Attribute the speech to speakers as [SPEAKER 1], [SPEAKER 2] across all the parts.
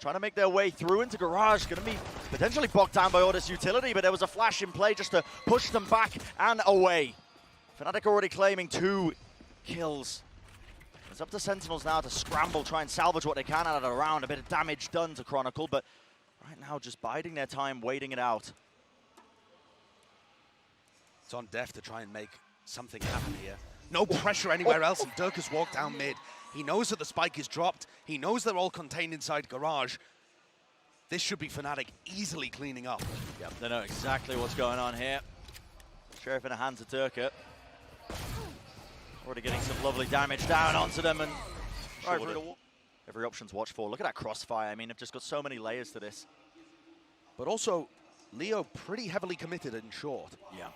[SPEAKER 1] trying to make their way through into Garage. Going to be potentially bogged down by all this utility, but there was a flash in play just to push them back and away. Fnatic already claiming 2 kills. It's up to Sentinels now to scramble, try and salvage what they can out of the round. A bit of damage done to Chronicle, but right now just biding their time, waiting it out.
[SPEAKER 2] It's on dephh to try and make something happen here. No pressure anywhere else, and Derke has walked down mid. He knows that the spike is dropped. He knows they're all contained inside Garage. This should be Fnatic easily cleaning up.
[SPEAKER 1] Yep, they know exactly what's going on here. Sheriff in the hands of Derke. Already getting some lovely damage down onto them, and right through the wall. Every option to watch for. Look at that crossfire. I mean, they've just got so many layers to this.
[SPEAKER 2] But also, Leo pretty heavily committed in short.
[SPEAKER 1] Yeah.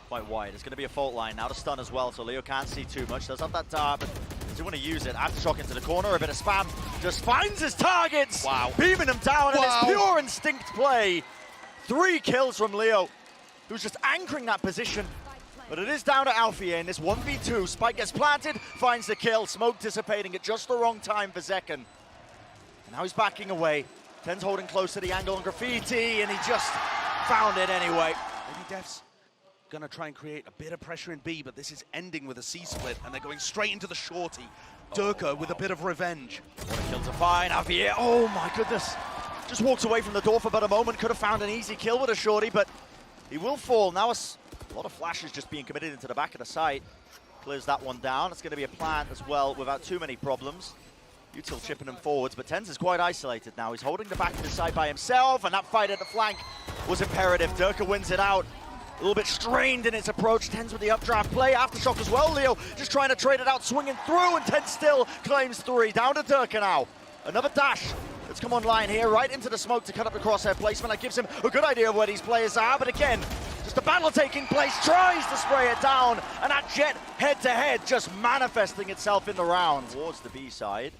[SPEAKER 1] Quite wide. It's going to be a fault line. Now to stun as well, so Leo can't see too much. Does have that dart, but does he want to use it? Aftershock into the corner, a bit of spam. Just finds his targets!
[SPEAKER 2] Wow.
[SPEAKER 1] Beaming them down, and it's pure instinct play. 3 kills from Leo, who's just anchoring that position. But it is down to Alfajer in this 1v2. Spike gets planted, finds the kill. Smoke dissipating at just the wrong time for zekken. And now he's backing away. TenZ holding close to the angle on Graffiti, and he just found it anyway.
[SPEAKER 2] Maybe deph's gonna try and create a bit of pressure in B, but this is ending with a C split, and they're going straight into the shorty. Derke with a bit of revenge.
[SPEAKER 1] What a kill to find. Alfajer, oh my goodness. Just walked away from the door for about a moment. Could have found an easy kill with a shorty, but he will fall. Now a lot of flashes just being committed into the back of the site. Clears that one down. It's going to be a plant as well without too many problems. Util chipping him forwards, but TenZ is quite isolated now. He's holding the back of the side by himself, and that fight at the flank was imperative. Derke wins it out. A little bit strained in its approach. TenZ with the updraft play. Aftershock as well. Leo just trying to trade it out, swinging through, and TenZ still claims 3. Down to Derke now. Another dash that's come online here, right into the smoke to cut up the crosshair placement. That gives him a good idea of where these players are, but again, just the battle taking place, tries to spray it down, and that jet head-to-head just manifesting itself in the round. Towards the B side.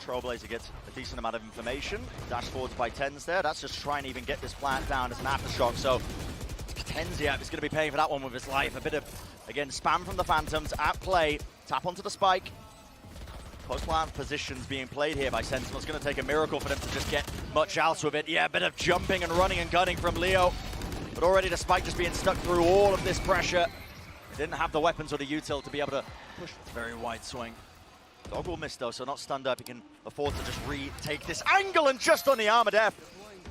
[SPEAKER 1] Trailblazer gets a decent amount of information. Dash forwards by TenZ there. That's just trying to even get this plant down as an aftershock. So TenZ is going to be paying for that one with his life. A bit of, again, spam from the Phantoms at play. Tap onto the spike. Post-plant positions being played here by Sentinels. Going to take a miracle for them to just get much else with it. Yeah, a bit of jumping and running and gunning from Leo. But already the spike just being stuck through all of this pressure. They didn't have the weapons or the util to be able to push. It's a very wide swing. Dog will miss though, so not stunned up. He can afford to just retake this angle, and just on the arm of dephh.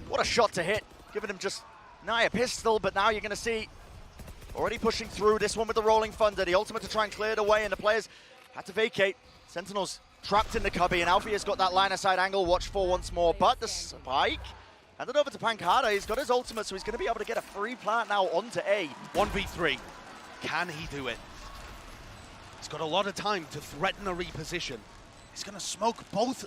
[SPEAKER 1] What a shot to hit. Giving him just nigh a pistol, but now you're going to see already pushing through this one with the Rolling Thunder. The ultimate to try and clear it away, and the players had to vacate. Sentinels trapped in the cubby, and Alfajer's got that line of sight angle. Watch for once more, but the spike handed over to pANcada. He's got his ultimate, so he's going to be able to get a free plant now onto A.
[SPEAKER 2] 1v3. Can he do it? He's got a lot of time to threaten a reposition. He's going to smoke both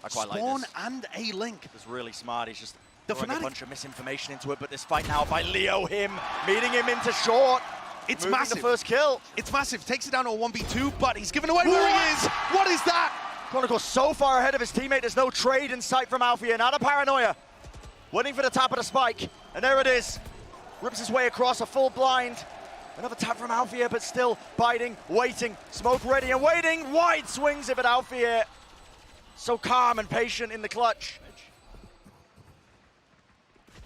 [SPEAKER 2] Spawn and A link.
[SPEAKER 1] It's really smart. He's just throwing a bunch of misinformation into it, but this fight now by Leo, meeting him into short.
[SPEAKER 2] It's massive.
[SPEAKER 1] The first kill.
[SPEAKER 2] It's massive. Takes it down to a 1v2, but he's given away where he is. What is that?
[SPEAKER 1] Chronicle so far ahead of his teammate. There's no trade in sight from Alfajer. Now the paranoia. Waiting for the tap of the spike. And there it is. Rips his way across, a full blind. Another tap from Alfajer, but still biding, waiting. Smoke ready and waiting. Wide swings of it, Alfajer. So calm and patient in the clutch.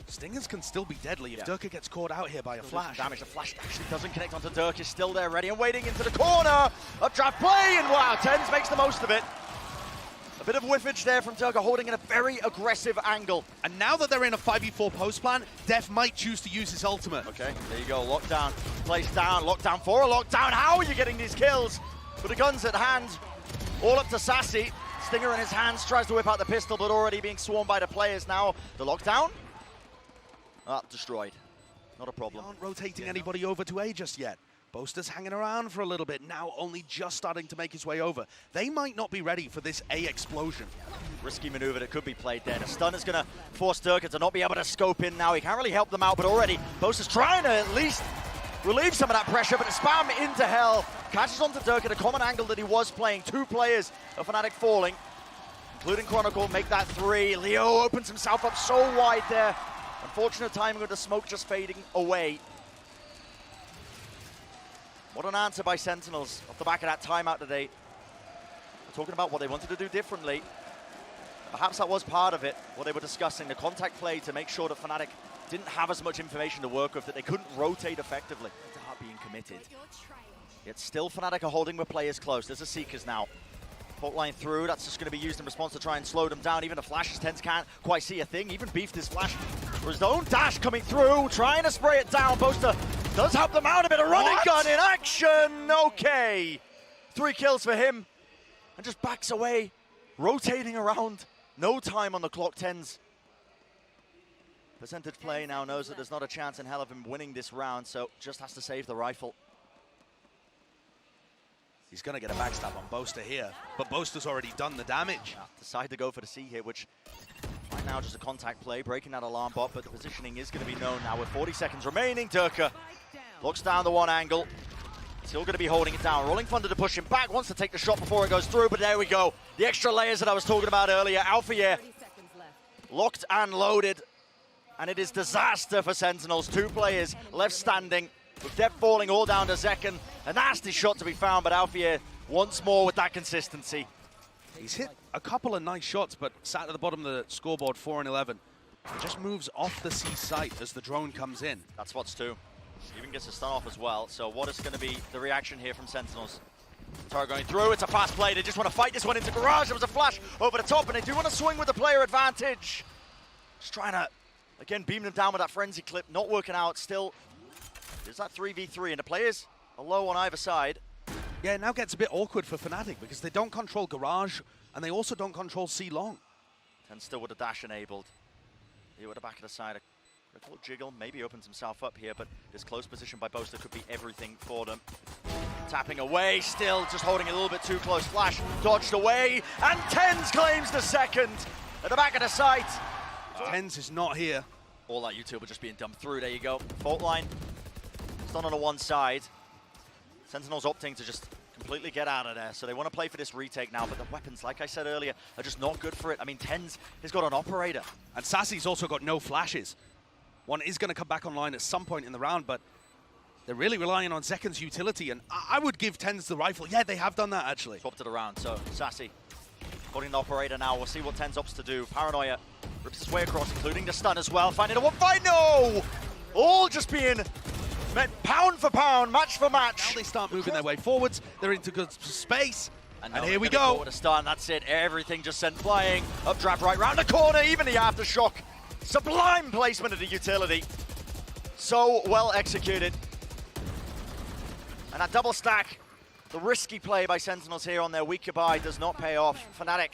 [SPEAKER 2] Stingers can still be deadly if Derke gets caught out here by a flash.
[SPEAKER 1] Damage. The flash actually doesn't connect onto Derke. Is still there, ready and waiting into the corner. Updraft play, and wow, TenZ makes the most of it. A bit of whiffage there from Derke, holding in a very aggressive angle.
[SPEAKER 2] And now that they're in a 5v4 post plan, dephh might choose to use his ultimate.
[SPEAKER 1] Okay, there you go. Lockdown, place down, lockdown for a lockdown. How are you getting these kills? With the guns at hand, all up to Sacy. Stinger in his hands, tries to whip out the pistol, but already being swarmed by the players now. The lockdown. Destroyed. Not a problem.
[SPEAKER 2] They aren't rotating anybody over to A just yet. Boaster's hanging around for a little bit, now only just starting to make his way over. They might not be ready for this A explosion.
[SPEAKER 1] Risky maneuver that could be played there. The stun is going to force Derke to not be able to scope in now. He can't really help them out, but already Boaster's trying to at least relieve some of that pressure, but the spam into hell. Catches onto Derke at a common angle that he was playing. 2 players of Fnatic falling, including Chronicle, make that 3. Leo opens himself up so wide there. Unfortunate timing with the smoke just fading away. What an answer by Sentinels off the back of that timeout today. We're talking about what they wanted to do differently. Perhaps that was part of it, what they were discussing, the contact play to make sure that Fnatic didn't have as much information to work with, that they couldn't rotate effectively without being committed. Yet still Fnatic are holding with players close. There's a Seekers now. Fault line through, that's just going to be used in response to try and slow them down. Even the flashes, TenZ can't quite see a thing. Even beefed his flash for his own dash coming through, trying to spray it down. Boaster does help them out a bit. A running gun in action. Okay. 3 kills for him. And just backs away, rotating around. No time on the clock, TenZ. Percentage play now knows that there's not a chance in hell of him winning this round, so just has to save the rifle.
[SPEAKER 2] He's going to get a backstab on Boaster here, but Boaster's already done the damage.
[SPEAKER 1] Yeah, decide to go for the C hit, which right now just a contact play, breaking that alarm bot, but the positioning is going to be known now with 40 seconds remaining. Derke looks down the one angle, still going to be holding it down. Rolling Thunder to push him back, wants to take the shot before it goes through, but there we go. The extra layers that I was talking about earlier. Alfajer locked and loaded, and it is disaster for Sentinels. 2 players left standing, with dephh falling all down to zekken. A nasty shot to be found, but Alfajer once more with that consistency.
[SPEAKER 2] He's hit a couple of nice shots, but sat at the bottom of the scoreboard, 4 and 11. He just moves off the C site as the drone comes in.
[SPEAKER 1] That's what's 2. Even gets a stun off as well. So what is going to be the reaction here from Sentinels? Tara going through, it's a fast play. They just want to fight this one into Garage. There was a flash over the top, and they do want to swing with the player advantage. Just trying to, again, beam them down with that frenzy clip. Not working out still. There's that 3v3, and the players are low on either side.
[SPEAKER 2] Yeah, it now gets a bit awkward for Fnatic because they don't control Garage, and they also don't control C long.
[SPEAKER 1] And still with the dash enabled. Here with the back of the side. A little jiggle, maybe opens himself up here, but this close position by Boaster could be everything for them. Tapping away, still just holding a little bit too close. Flash dodged away, and TenZ claims the second at the back of the site.
[SPEAKER 2] TenZ is not here.
[SPEAKER 1] All that YouTuber just being dumped through. There you go. Fault line. Stun on the one side. Sentinels opting to just completely get out of there. So they want to play for this retake now, but the weapons, like I said earlier, are just not good for it. I mean, TenZ has got an operator.
[SPEAKER 2] And Sacy's also got no flashes. One is going to come back online at some point in the round, but they're really relying on zekken's utility, and I would give TenZ the rifle. Yeah, they have done that, actually.
[SPEAKER 1] Swap to the round, so Sacy holding the operator now. We'll see what TenZ opts to do. Paranoia rips his way across, including the stun as well. Finding a one fight, no! All just being met pound for pound, match for match.
[SPEAKER 2] Now they start moving their way forwards. They're into good space. And here we
[SPEAKER 1] go.
[SPEAKER 2] go.
[SPEAKER 1] With a stun, that's it. Everything just sent flying. Updraft right round the corner, even the aftershock. Sublime placement of the utility. So well executed. And that double stack, the risky play by Sentinels here on their weaker buy does not pay off. Fnatic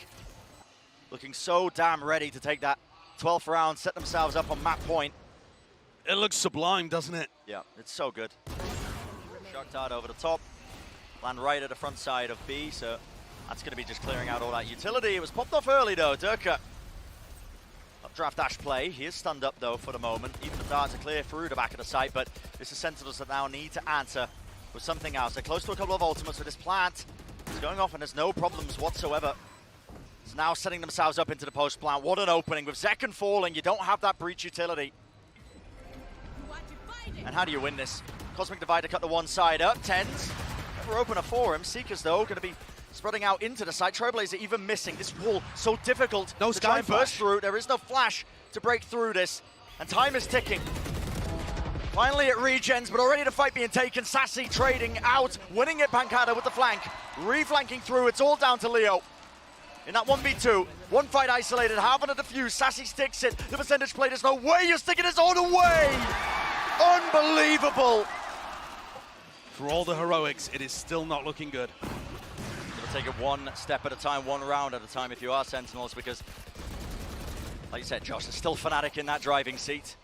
[SPEAKER 1] looking so damn ready to take that 12th round, set themselves up on map point.
[SPEAKER 2] It looks sublime, doesn't it?
[SPEAKER 1] Yeah, it's so good. Shark dart over the top. Land right at the front side of B, so that's going to be just clearing out all that utility. It was popped off early though, Derke. Updraft dash play. He is stunned up though for the moment. Even the darts are clear through the back of the site, but this is Sentinels that now need to answer with something else. They're close to a couple of ultimates, so this plant is going off and there's no problems whatsoever. It's now setting themselves up into the post plant. What an opening. With zekken falling, you don't have that breach utility. And how do you win this? Cosmic Divide to cut the one side up. TenZ, never opener for him. Seekers though, going to be spreading out into the side. Trailblazer even missing. This wall so difficult to try and burst through. There is no flash to break through this. And time is ticking. Finally it regens, but already the fight being taken. Sacy trading out, winning it pANcada with the flank. Reflanking through, it's all down to Leo. In that 1v2, one fight isolated, having a defuse. Sacy sticks it. The percentage play, there's no way you're sticking this all the way. Unbelievable.
[SPEAKER 2] For all the heroics, it is still not looking good.
[SPEAKER 1] Take it one step at a time, one round at a time if you are Sentinels, because, like you said, Josh, there's still Fnatic in that driving seat.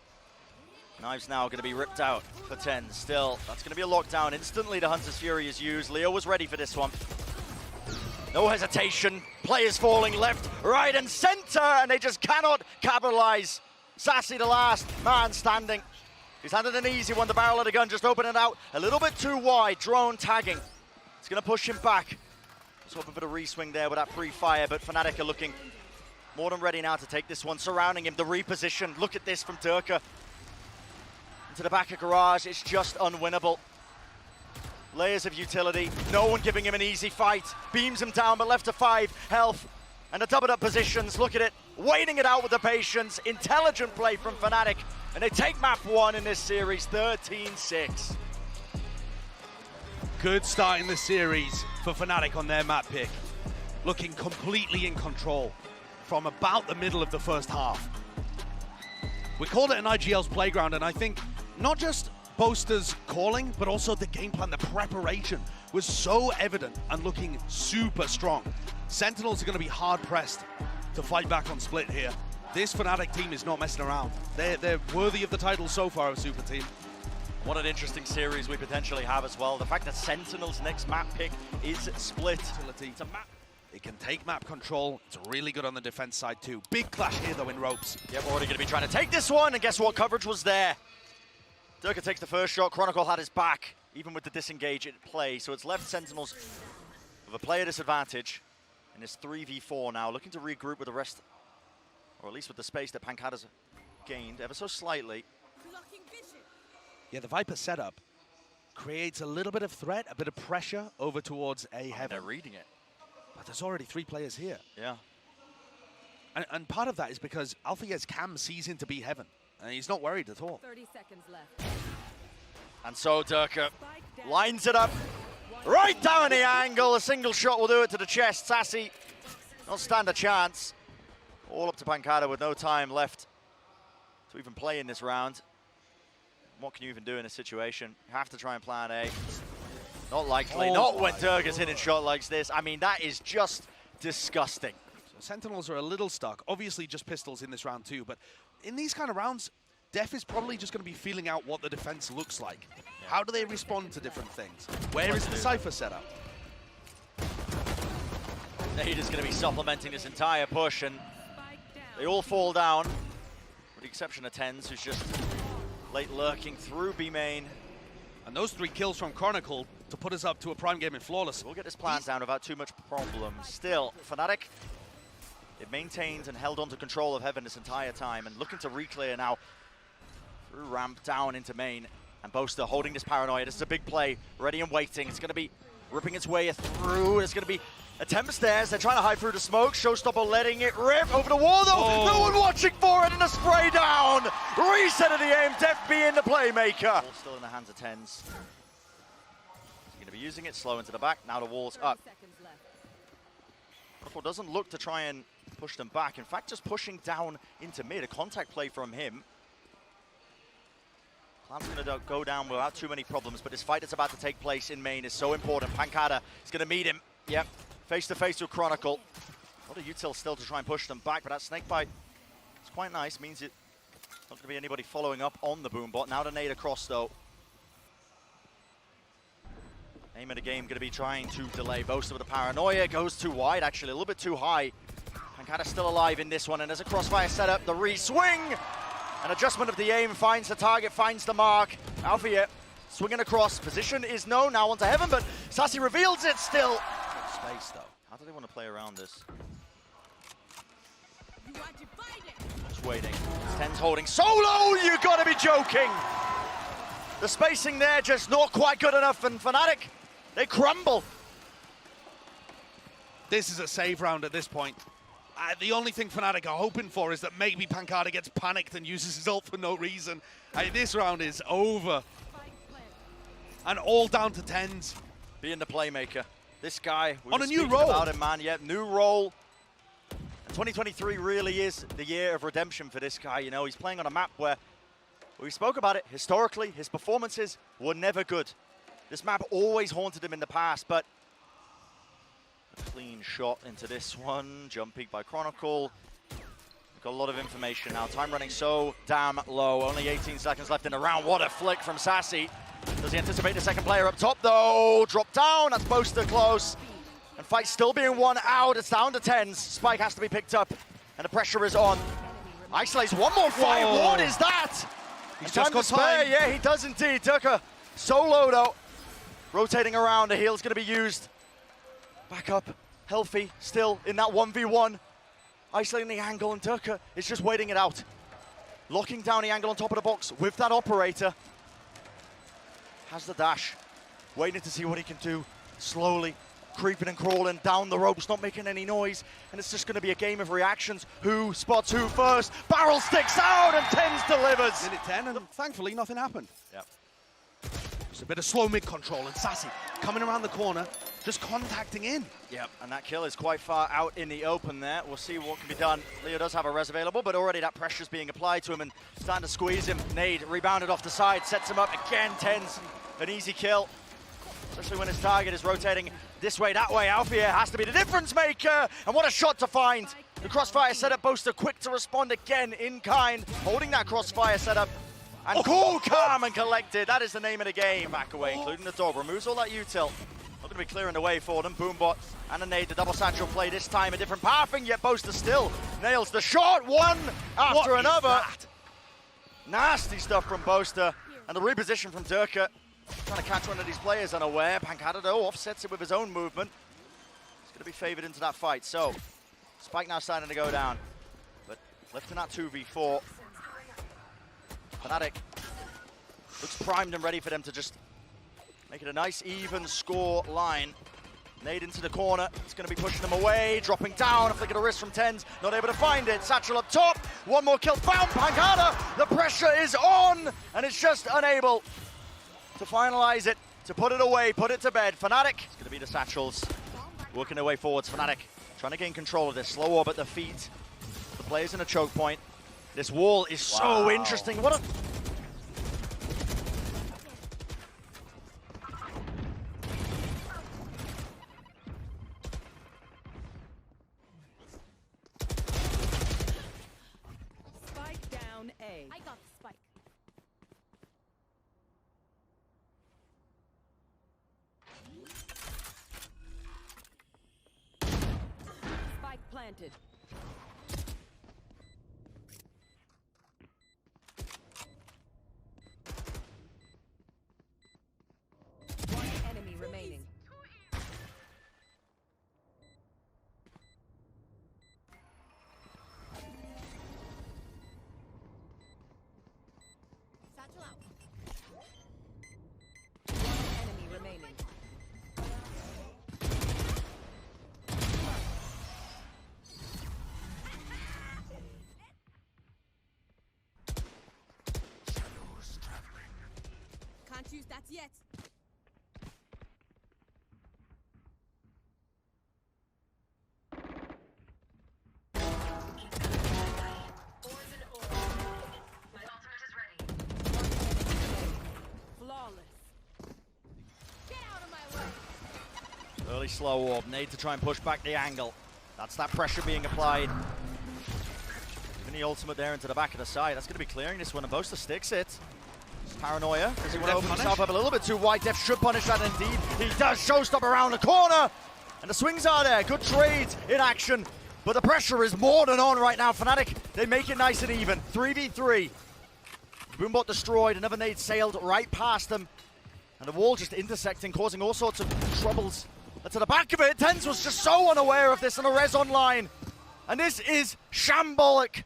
[SPEAKER 1] Knives now going to be ripped out for TenZ. Still, that's going to be a lockdown. Instantly, the Hunter's Fury is used. Leo was ready for this one. No hesitation. Players falling left, right, and center, and they just cannot capitalize. Sacy, the last man standing. He's handed an easy one. The barrel of the gun just opening out a little bit too wide. Drone tagging. It's going to push him back. Just hope a bit of re-swing there with that free fire, but Fnatic are looking more than ready now to take this one. Surrounding him, the reposition. Look at this from Derke. Into the back of Garage, it's just unwinnable. Layers of utility, no one giving him an easy fight. Beams him down, but left to 5 health. And the doubled up positions, look at it, waiting it out with the patience, intelligent play from Fnatic, and they take map 1 in this series, 13-6.
[SPEAKER 2] Good start in the series for Fnatic on their map pick. Looking completely in control from about the middle of the first half. We called it an IGL's playground, and I think not just Boaster's calling, but also the game plan, the preparation was so evident and looking super strong. Sentinels are going to be hard-pressed to fight back on split here. This Fnatic team is not messing around. They're worthy of the title so far of Super Team.
[SPEAKER 1] What an interesting series we potentially have as well. The fact that Sentinel's next map pick is split. It's a map.
[SPEAKER 2] It can take map control. It's really good on the defense side too. Big clash here though in ropes.
[SPEAKER 1] Yep, we're already going to be trying to take this one, and guess what? Coverage was there. Derke takes the first shot. Chronicle had his back, even with the disengage at play. So it's left Sentinels with a player disadvantage in this 3v4 now, looking to regroup with the rest, or at least with the space that pANcada's gained ever so slightly.
[SPEAKER 2] Yeah, the Viper setup creates a little bit of threat, a bit of pressure over towards A heaven.
[SPEAKER 1] They're reading it.
[SPEAKER 2] But there's already 3 players here.
[SPEAKER 1] Yeah.
[SPEAKER 2] And part of that is because Alfajer's cam sees into B heaven, and he's not worried at all.
[SPEAKER 3] 30 seconds left.
[SPEAKER 1] And so Derke lines it up right down the angle. A single shot will do it to the chest. Sacy not stand a chance. All up to pANcada with no time left to even play in this round. What can you even do in a situation? You have to try and plan A. Not likely, not when Derke's hitting shot like this. I mean, that is just disgusting.
[SPEAKER 2] So Sentinels are a little stuck. Obviously just pistols in this round too, but in these kind of rounds, dephh is probably just going to be feeling out what the defense looks like. Yeah. How do they respond to different things? Where is the Cypher setup?
[SPEAKER 1] Nade is going to be supplementing this entire push, and they all fall down, with the exception of TenZ, who's just late lurking through B main.
[SPEAKER 2] And those 3 kills from Chronicle to put us up to a prime game in Flawless.
[SPEAKER 1] We'll get this plan down without too much problem. Still, Fnatic, they've maintained and held on to control of Heaven this entire time, and looking to re-clear now through ramp down into main. And Boaster holding this paranoia. This is a big play, ready and waiting. It's going to be ripping its way through. It's going to be attempts stairs. They're trying to hide through the smoke. Showstopper letting it rip over the wall though. No one watching for it, and a spray down. Reset of the aim. dephh being the playmaker. Ball still in the hands of TenZ. He's going to be using it slow into the back. Now the wall's up. Chronicle doesn't look to try and push them back. In fact, just pushing down into mid. A contact play from him. Plan's going to go down without too many problems, but this fight that's about to take place in main is so important. pANcada is going to meet him. Yep, face to face with Chronicle. What a util still to try and push them back, but that snake bite is quite nice. Means it's not going to be anybody following up on the boom bot. Now the nade across though. Aim of the game going to be trying to delay. Boaster with the paranoia, goes too wide, actually a little bit too high. pANcada still alive in this one, and there's a crossfire setup. The re-swing, an adjustment of the aim, finds the target, finds the mark. Alfajer swinging across, position is known now onto Heaven, but Sacy reveals it still. Space though. How do they want to play around this? Just waiting. TenZ holding solo. You gotta be joking. The spacing there just not quite good enough, and Fnatic, they crumble.
[SPEAKER 2] This is a save round at this point. The only thing Fnatic are hoping for is that maybe pANcada gets panicked and uses his ult for no reason. This round is over. And all down to TenZ.
[SPEAKER 1] Being the playmaker. This guy,
[SPEAKER 2] on a new role.
[SPEAKER 1] About him, man. Yep, new role. And 2023 really is the year of redemption for this guy. You know, he's playing on a map where we spoke about it. Historically, his performances were never good. This map always haunted him in the past, but a clean shot into this one. Jump peek by Chronicle. We've got a lot of information now. Time running so damn low. Only 18 seconds left in the round. What a flick from Sacy. Does he anticipate the second player up top though? Drop down, that's Boaster close. And fight still being won out. It's down to TenZ. Spike has to be picked up, and the pressure is on. Isolates one more fight.
[SPEAKER 2] Whoa.
[SPEAKER 1] What is that?
[SPEAKER 2] He's just got time.
[SPEAKER 1] Yeah, he does indeed. Derke solo though. Rotating around, the heal's gonna be used. Back up, healthy, still in that 1v1. Isolating the angle, and Derke is just waiting it out. Locking down the angle on top of the box with that operator. Has the dash, waiting to see what he can do. Slowly creeping and crawling down the ropes, not making any noise, and it's just going to be a game of reactions. Who spots who first? Barrel sticks out, and TenZ delivers.
[SPEAKER 2] Minute 10, and thankfully nothing happened.
[SPEAKER 1] Yep.
[SPEAKER 2] Just a bit of slow mid control, and Sacy coming around the corner, just contacting in.
[SPEAKER 1] Yep, and that kill is quite far out in the open there. We'll see what can be done. Leo does have a res available, but already that pressure's being applied to him and starting to squeeze him. Nade rebounded off the side, sets him up again. TenZ, an easy kill, especially when his target is rotating this way, that way. Alfajer has to be the difference maker, and what a shot to find. The crossfire setup, Boaster quick to respond again in kind, holding that crossfire setup. And cool, calm, and collected. That is the name of the game. Back away, including the dog. Removes all that util. Not going to be clearing the way for them. Boombot and a nade. The double satchel play this time. A different pathing, yet Boaster still nails the shot. One after another. Nasty stuff from Boaster. And the reposition from Derke. Trying to catch one of these players unaware. pANcada, though, offsets it with his own movement. He's going to be favored into that fight. So, Spike now starting to go down. But left in that 2v4. Fnatic looks primed and ready for them to just make it a nice even score line. Nade into the corner, it's going to be pushing them away, dropping down, a flick of the wrist from TenZ, not able to find it. Satchel up top, one more kill found, pANcada, the pressure is on, and it's just unable to finalize it, to put it away, put it to bed. Fnatic, it's going to be the Satchels, working their way forwards. Fnatic trying to gain control of this, slow orb at the feet, the players in a choke point. This wall is so interesting. What a...
[SPEAKER 3] Spike down A. I got the spike. Spike planted. Remaining. Satchel out. One enemy remaining. Shadows traveling. Can't use that yet.
[SPEAKER 1] Early slow orb, need to try and push back the angle. That's that pressure being applied. Even the ultimate there into the back of the side. That's going to be clearing this one, and Boaster sticks it. Paranoia, does he want to open himself up a little bit too wide? dephh should punish that indeed. He does. Showstop around the corner, and the swings are there. Good trades in action, but the pressure is more than on right now. Fnatic, they make it nice and even. 3v3. Boombot destroyed, another nade sailed right past them, and the wall just intersecting, causing all sorts of troubles. And to the back of it, TenZ was just so unaware of this, and a res online. And this is shambolic.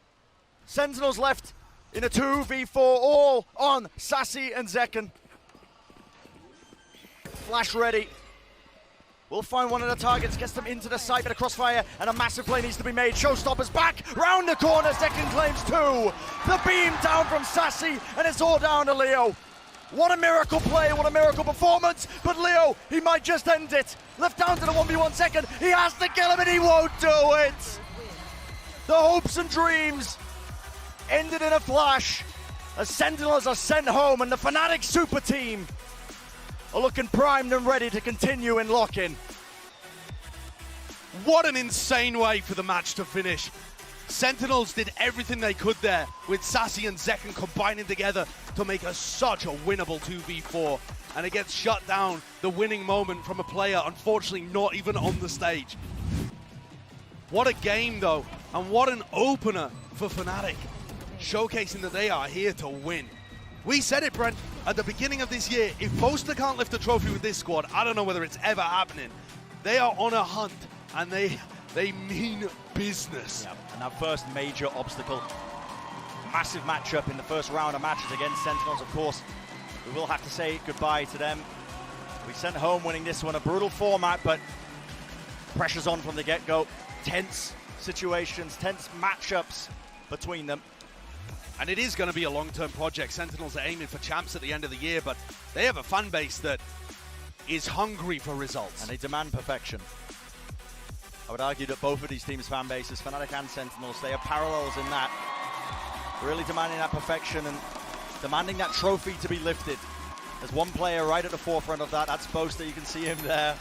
[SPEAKER 1] Sentinels left in a 2v4, all on Sacy and zekken. Flash ready. We'll find one of the targets, gets them into the site, but a crossfire, and a massive play needs to be made. Showstopper's back, round the corner, zekken claims 2. The beam down from Sacy, and it's all down to Leo. What a miracle play, what a miracle performance, but Leo, he might just end it. Left down to the 1v1 zekken, he has to kill him and he won't do it. The hopes and dreams ended in a flash as Sentinels are sent home, and the Fnatic super team are looking primed and ready to continue in lock-in.
[SPEAKER 2] What an insane way for the match to finish. Sentinels did everything they could there, with Sacy and zekken combining together to make such a winnable 2v4. And it gets shut down, the winning moment from a player, unfortunately not even on the stage. What a game though, and what an opener for Fnatic, showcasing that they are here to win. We said it, Brent, at the beginning of this year, if Boaster can't lift a trophy with this squad, I don't know whether it's ever happening. They are on a hunt, and they mean business.
[SPEAKER 1] Yep. And that first major obstacle, massive matchup in the first round of matches against Sentinels, of course. We will have to say goodbye to them. We sent home winning this one, a brutal format, but Pressure's on from the get-go. Tense situations, tense matchups between them.
[SPEAKER 2] And it is going to be a long-term project. Sentinels are aiming for champs at the end of the year, but they have a fan base that is hungry for results.
[SPEAKER 1] And they demand perfection. I would argue that both of these teams' fan bases, Fnatic and Sentinels, they have parallels in that. Really demanding that perfection and demanding that trophy to be lifted. There's one player right at the forefront of that. That's Boaster. You can see him there